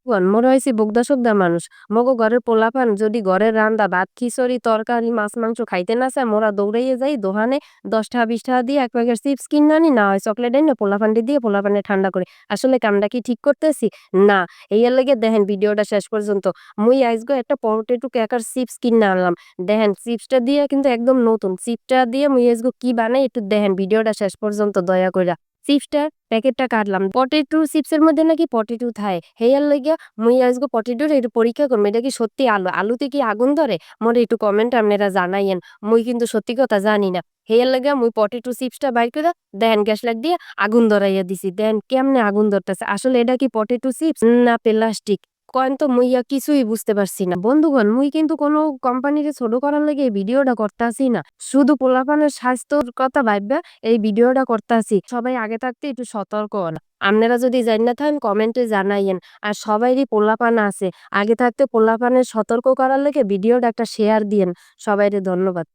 মোরা হইছি বোগদা-সোগদা মানুষ। মগো ঘরের পোলাপান যদি ঘরের রান্দা ভাত, খিচুড়ি, তরকারি, মাছ-মাংস খাইতে না চায়, মোরা দৌড়াইয়া যাই দোহানে ৳১০ ৳২০ দিয়ে ১ প্যাকেট চিপস কিইন্যা আনি, না হয় চকলেট আইন্যা পোলাপানরে দিয়ে পোলাপানে ঠান্ডা করি। আসলে কামটা কি ঠিক করতেছি? না। এইয়ার লাইগা দেখেন ভিডিওটা শেষ পর্যন্ত। মুই আইজগো একটা পটেটো ক্র্যাকার চিপস কিইন্যা আনলাম। দেখেন চিপসটা দিয়া কিন্তু একদম নতুন। চিপসটা দিয়ে মুই আইজগো কি বানাই একটু দেখেন ভিডিওটা শেষ পর্যন্ত দয়া কইরা। চিপসটার প্যাকেটটা কাটলাম। পটেটো চিপসের মধ্যে নাকি পটেটো থায়। হেয়ার লইগা মুই আজকে পটেটোর একটু পরীক্ষা করবো এটা কি সত্যি আলু। আলুতে কি আগুন ধরে? মোরে একটু কমেন্ট আপনারা জানাইয়েন। মুই কিন্তু সত্যি কথা জানি না। হেয়ার লইগা মুই পটেটো চিপসটা বাইর কইরা দেখেন গ্যাস লাইট দিয়ে আগুন ধরাইয়া দিছি। দেখেন কেমনে আগুন ধরতেছে। আসলে এটা কি পটেটো চিপস না প্লাস্টিক? কয়েন তো মুই কিছুই বুঝতে পারছি না। বন্ধুগণ মুই কিন্তু কোনো কোম্পানিরে ছোট করার লাগে এই ভিডিওটা করতাছি না। শুধু পোলাপানের স্বাস্থ্যর কথা ভাইব্যা এই ভিডিওটা করতাছি। সবাই আগে থাকতে একটু সতর্ক হন। আপনারা যদি জাইন্না থাকেন কমেন্টে জানাইয়েন। আর সবাইরই পোলাপান আছে। আগে থাকতে পোলাপানের সতর্ক করার লাগে ভিডিওটা একটা শেয়ার দিয়েন। সবাইরে ধন্যবাদ।